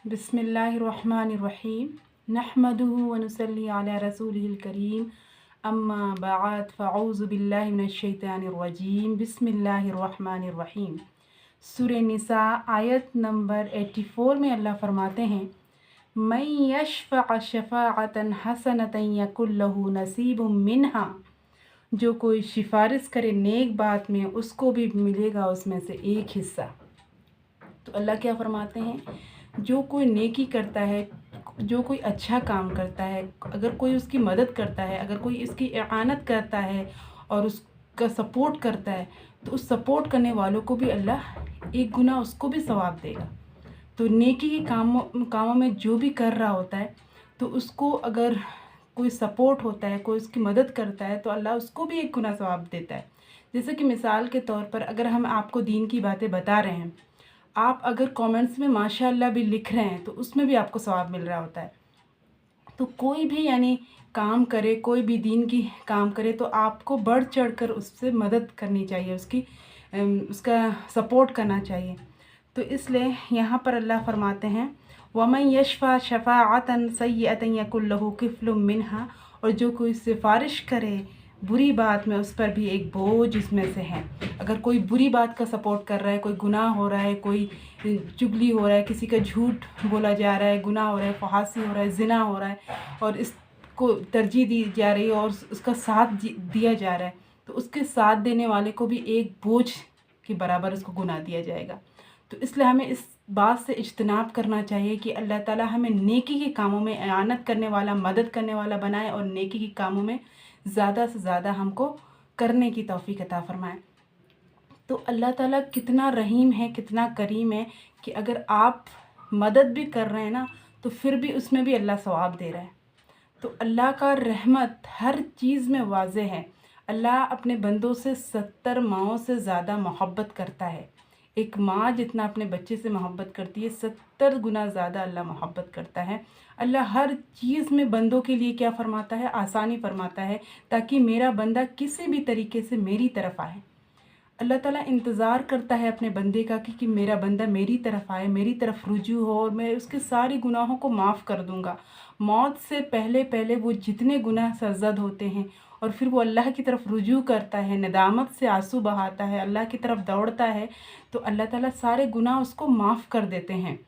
बिस्मिल्लाहिर्रहमानिर्रहीम नहमदुहु व नुसल्ली अला रसूलिहिल करीम अम्मा बाद फ़अऊज़ु बिल्लाहि मिनश्शैतानिर्रजीम बिस्मिल्लाहिर्रहमानिर्रहीम। सूरह निसा आयत नंबर 84 में अल्लाह फरमाते हैं, मन यशफ़अ शफ़ाअतन हसनतन यकुल लहु नसीबुम मिन्हा। जो कोई सिफारिश करे नेक बात में, उसको भी मिलेगा उसमें से एक हिस्सा। तो अल्लाह क्या फरमाते हैं, जो कोई नेकी करता है, जो कोई अच्छा काम करता है, अगर कोई उसकी मदद करता है, अगर कोई इसकी इआनत करता है और उसका सपोर्ट करता है, तो उस सपोर्ट करने वालों को भी अल्लाह एक गुना उसको भी सवाब देगा। तो नेकी के कामों में जो भी कर रहा होता है, तो उसको अगर कोई सपोर्ट होता है, कोई उसकी मदद करता है, तो अल्लाह उसको भी एक गुना सवाब देता है। जैसे कि मिसाल के तौर पर अगर हम आपको दीन की बातें बता रहे हैं, आप अगर कमेंट्स में माशाअल्लाह भी लिख रहे हैं, तो उसमें भी आपको सवाब मिल रहा होता है। तो कोई भी यानी काम करे, कोई भी दीन की काम करे, तो आपको बढ़ चढ़ कर उससे मदद करनी चाहिए, उसका सपोर्ट करना चाहिए। तो इसलिए यहाँ पर अल्लाह फरमाते हैं, वमन यशफ़ा शफ़ाअतन सय्यअतन यकुल लहु किफ़्लुम मिन्हा। और जो कोई सिफारिश करे बुरी बात में, उस पर भी एक बोझ इसमें से है। अगर कोई बुरी बात का सपोर्ट कर रहा है, कोई गुनाह हो रहा है, कोई चुगली हो रहा है, किसी का झूठ बोला जा रहा है, गुनाह हो रहा है, फहासी हो रहा है, ज़िना हो रहा है, और इसको तरजीह दी जा रही है और उसका साथ दिया जा रहा है, तो उसके साथ देने वाले को भी एक बोझ के बराबर उसको गुनाह दिया जाएगा। तो इसलिए हमें इस बात से इज्तनाब करना चाहिए कि अल्लाह ताला हमें नेकी के कामों में इआनत करने वाला, मदद करने वाला बनाए और नेकी के कामों में ज़्यादा से ज़्यादा हमको करने की तौफीक अता फरमाए। तो अल्लाह ताला कितना रहीम है, कितना करीम है कि अगर आप मदद भी कर रहे हैं ना, तो फिर भी उसमें भी अल्लाह सवाब दे रहा है। तो अल्लाह का रहमत हर चीज़ में वाज़े है। अल्लाह अपने बंदों से 70 माओं से ज़्यादा मोहब्बत करता है। एक माँ जितना अपने बच्चे से मोहब्बत करती है, 70 गुना ज़्यादा अल्लाह मोहब्बत करता है। अल्लाह हर चीज़ में बंदों के लिए क्या फ़रमाता है, आसानी फ़रमाता है, ताकि मेरा बंदा किसी भी तरीके से मेरी तरफ़ आए। अल्लाह ताला इंतज़ार करता है अपने बंदे का कि मेरा बंदा मेरी तरफ़ आए, मेरी तरफ़ रुजू हो, और मैं उसके सारे गुनाहों को माफ़ कर दूँगा। मौत से पहले पहले वो जितने गुनाह सरज़द होते हैं, और फिर वो अल्लाह की तरफ़ रुजू करता है, नदामत से आंसू बहाता है, अल्लाह की तरफ़ दौड़ता है, तो अल्लाह ताला सारे गुनाह उसको माफ़ कर देते हैं।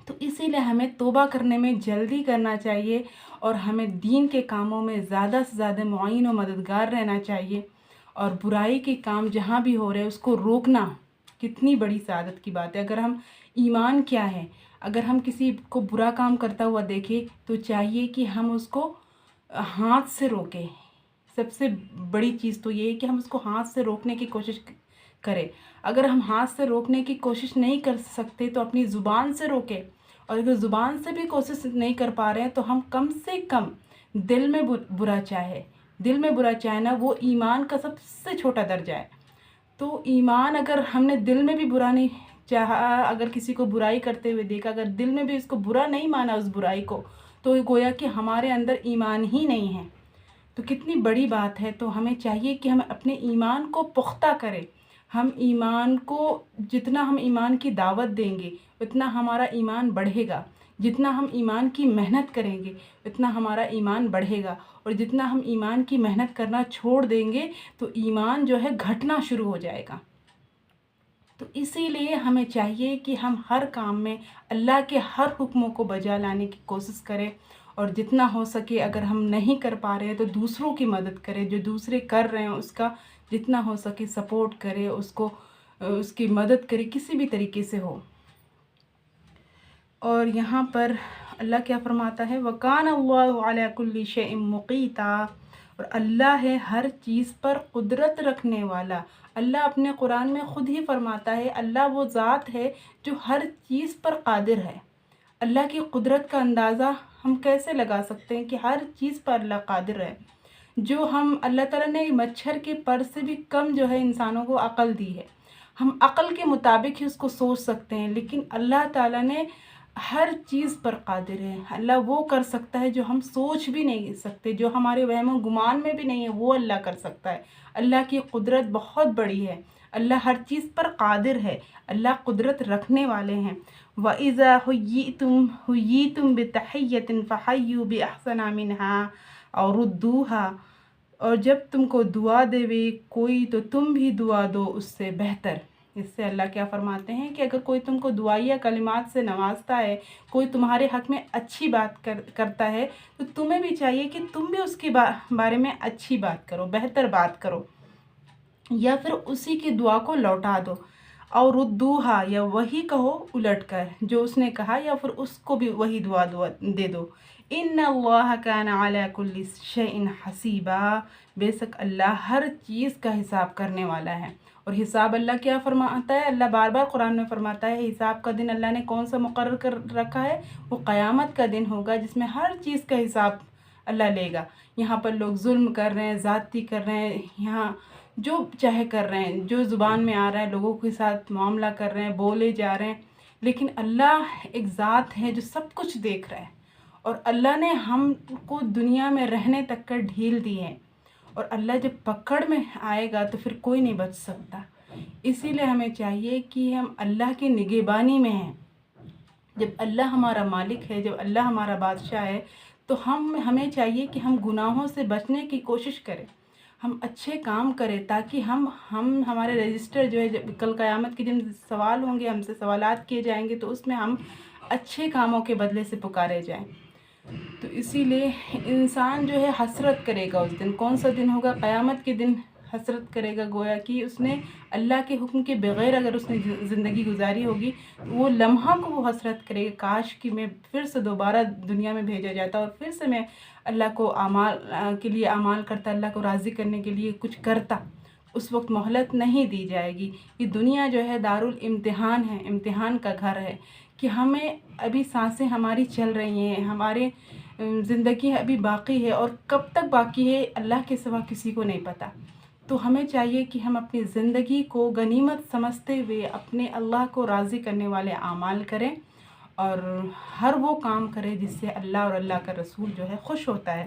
तो इसीलिए हमें तौबा करने में जल्दी करना चाहिए, और हमें दीन के कामों में ज़्यादा से ज़्यादा मुआइन और मददगार रहना चाहिए। और बुराई के काम जहाँ भी हो रहे हैं, उसको रोकना कितनी बड़ी सआदत की बात है। अगर हम ईमान क्या है, अगर हम किसी को बुरा काम करता हुआ देखें, तो चाहिए कि हम उसको हाथ से रोकें। सबसे बड़ी चीज़ तो ये है कि हम उसको हाथ से रोकने की कोशिश करें। अगर हम हाथ से रोकने की कोशिश नहीं कर सकते, तो अपनी ज़ुबान से रोकें। और अगर ज़ुबान से भी कोशिश नहीं कर पा रहे हैं, तो हम कम से कम दिल में बुरा चाहे, दिल में बुरा चाहना वो ईमान का सबसे छोटा दर्जा है। तो ईमान, अगर हमने दिल में भी बुरा नहीं चाहा, अगर किसी को बुराई करते हुए देखा, अगर दिल में भी उसको बुरा नहीं माना उस बुराई को, तो गोया कि हमारे अंदर ईमान ही नहीं है। तो कितनी बड़ी बात है। तो हमें चाहिए कि हम अपने ईमान को पुख्ता करें। हम ईमान को, जितना हम ईमान की दावत देंगे, उतना हमारा ईमान बढ़ेगा। जितना हम ईमान की मेहनत करेंगे, उतना हमारा ईमान बढ़ेगा। और जितना हम ईमान की मेहनत करना छोड़ देंगे, तो ईमान जो है घटना शुरू हो जाएगा। तो इसीलिए हमें चाहिए कि हम हर काम में अल्लाह के हर हुक्मों को बजा लाने की कोशिश करें, और जितना हो सके अगर हम नहीं कर पा रहे हैं, तो दूसरों की मदद करें। जो दूसरे कर रहे हैं उसका जितना हो सके सपोर्ट करें, उसको उसकी मदद करें, किसी भी तरीके से हो। और यहाँ पर अल्लाह क्या फरमाता है, वकान अल्लाहु अला कुल्ली शैइन मुक़ीता। और अल्लाह है हर चीज़ पर कुदरत रखने वाला। अल्लाह अपने कुरान में ख़ुद ही फरमाता है, अल्लाह वो ज़ात है जो हर चीज़ पर कादिर है। अल्लाह की कुदरत का अंदाज़ा हम कैसे लगा सकते हैं कि हर चीज़ पर अल्लाह कादिर है। जो हम, अल्लाह ताला ने मच्छर के पर से भी कम जो है इंसानों को अक़ल दी है। हम अक़ल के मुताबिक ही उसको सोच सकते हैं, लेकिन अल्लाह ताला ने हर चीज़ पर कादिर है। अल्लाह वो कर सकता है जो हम सोच भी नहीं सकते, जो हमारे वहम गुमान में भी नहीं है, वो अल्लाह कर सकता है। अल्लाह की कुदरत बहुत बड़ी है। اللہ ہر چیز پر قادر ہے، اللہ قدرت رکھنے والے ہیں۔ وَإِذَا حُيِّيتُم بِتَحِيَّةٍ فَحَيُّوا بِأَحْسَنَ مِنْهَا أَوْ رُدُّوهَا، اور جب تم کو دعا دے کوئی تو تم بھی دعا دو اس سے بہتر۔ اس سے اللہ کیا فرماتے ہیں کہ اگر کوئی تم کو دعائیہ کلمات سے نوازتا ہے، کوئی تمہارے حق میں اچھی بات کرتا ہے، تو تمہیں بھی چاہیے کہ تم بھی اس کے بارے میں اچھی بات کرو، بہتر بات کرو، یا پھر اسی کی دعا کو لوٹا دو، اور ردوہا، یا وہی کہو الٹ کر جو اس نے کہا، یا پھر اس کو بھی وہی دعا دے دو۔ ان اللہ کان علی کل شیء حسیبا، بے شک اللہ ہر چیز کا حساب کرنے والا ہے۔ اور حساب اللہ کیا فرماتا ہے؟ اللہ بار بار قرآن میں فرماتا ہے حساب کا دن اللہ نے کون سا مقرر کر رکھا ہے؟ وہ قیامت کا دن ہوگا، جس میں ہر چیز کا حساب اللہ لے گا۔ یہاں پر لوگ ظلم کر رہے ہیں، زیادتی کر رہے ہیں، یہاں جو چاہے کر رہے ہیں، جو زبان میں آ رہا ہے لوگوں کے ساتھ معاملہ کر رہے ہیں، بولے جا رہے ہیں، لیکن اللہ ایک ذات ہے جو سب کچھ دیکھ رہا ہے، اور اللہ نے ہم کو دنیا میں رہنے تک کا ڈھیل دی ہے، اور اللہ جب پکڑ میں آئے گا تو پھر کوئی نہیں بچ سکتا۔ اسی لیے ہمیں چاہیے کہ ہم اللہ کی نگہبانی میں ہیں۔ جب اللہ ہمارا مالک ہے، جب اللہ ہمارا بادشاہ ہے، تو ہمیں چاہیے کہ ہم گناہوں سے بچنے کی کوشش کریں، ہم اچھے کام کریں، تاکہ ہمارے رجسٹر جو ہے، جب کل قیامت کے دن سوال ہوں گے، ہم سے سوالات کیے جائیں گے، تو اس میں ہم اچھے کاموں کے بدلے سے پکارے جائیں۔ تو اسی لیے انسان جو ہے حسرت کرے گا اس دن۔ کون سا دن ہوگا؟ قیامت کے دن حسرت کرے گا، گویا کہ اس نے اللہ کے حکم کے بغیر اگر اس نے زندگی گزاری ہوگی، وہ لمحہ کو وہ حسرت کرے گا، کاش کہ میں پھر سے دوبارہ دنیا میں بھیجا جاتا اور پھر سے میں اللہ کو اعمال کے لیے اعمال کرتا، اللہ کو راضی کرنے کے لیے کچھ کرتا۔ اس وقت مہلت نہیں دی جائے گی۔ یہ دنیا جو ہے دارالامتحان ہے، امتحان کا گھر ہے، کہ ہمیں ابھی سانسیں ہماری چل رہی ہیں، ہمارے زندگی ابھی باقی ہے، اور کب تک باقی ہے اللہ کے سوا کسی کو نہیں پتہ۔ تو ہمیں چاہیے کہ ہم اپنی زندگی کو غنیمت سمجھتے ہوئے اپنے اللہ کو راضی کرنے والے اعمال کریں، اور ہر وہ کام کریں جس سے اللہ اور اللہ کا رسول جو ہے خوش ہوتا ہے،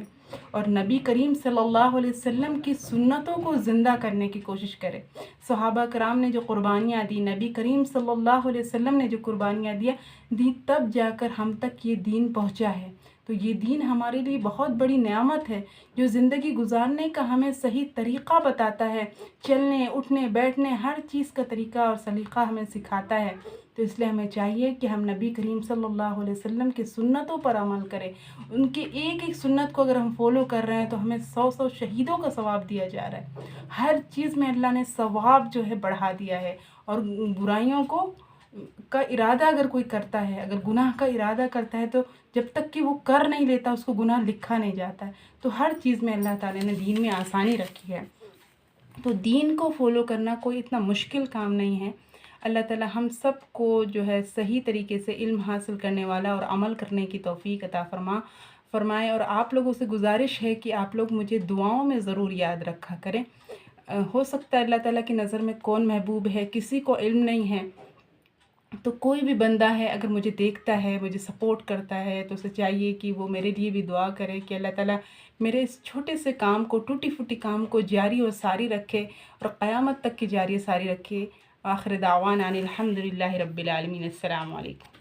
اور نبی کریم صلی اللہ علیہ وسلم کی سنتوں کو زندہ کرنے کی کوشش کریں۔ صحابہ کرام نے جو قربانیاں دی، نبی کریم صلی اللہ علیہ وسلم نے جو قربانیاں دی، تب جا کر ہم تک یہ دین پہنچا ہے۔ تو یہ دین ہمارے لیے بہت بڑی نعمت ہے، جو زندگی گزارنے کا ہمیں صحیح طریقہ بتاتا ہے، چلنے اٹھنے بیٹھنے ہر چیز کا طریقہ اور سلیقہ ہمیں سکھاتا ہے۔ تو اس لیے ہمیں چاہیے کہ ہم نبی کریم صلی اللہ علیہ وسلم کی سنتوں پر عمل کریں۔ ان کی ایک ایک سنت کو اگر ہم فالو کر رہے ہیں تو ہمیں 100 شہیدوں کا ثواب دیا جا رہا ہے۔ ہر چیز میں اللہ نے ثواب جو ہے بڑھا دیا ہے، اور برائیوں کا ارادہ اگر کوئی کرتا ہے، اگر گناہ کا ارادہ کرتا ہے، تو جب تک کہ وہ کر نہیں لیتا اس کو گناہ لکھا نہیں جاتا ہے۔ تو ہر چیز میں اللہ تعالیٰ نے دین میں آسانی رکھی ہے۔ تو دین کو فالو کرنا کوئی اتنا مشکل کام نہیں ہے۔ اللہ تعالیٰ ہم سب کو جو ہے صحیح طریقے سے علم حاصل کرنے والا اور عمل کرنے کی توفیق عطا فرمائے، اور آپ لوگوں سے گزارش ہے کہ آپ لوگ مجھے دعاؤں میں ضرور یاد رکھا کریں۔ ہو سکتا ہے اللہ تعالیٰ کی نظر میں کون محبوب ہے، کسی کو علم نہیں ہے، تو کوئی بھی بندہ ہے اگر مجھے دیکھتا ہے، مجھے سپورٹ کرتا ہے، تو اسے چاہیے کہ وہ میرے لیے بھی دعا کرے کہ اللہ تعالیٰ میرے اس چھوٹے سے کام کو، ٹوٹی پھوٹی کام کو جاری و ساری رکھے، اور قیامت تک کی جاری و ساری رکھے۔ آخر دعوانا ان الحمد للہ رب العالمین۔ السلام علیکم۔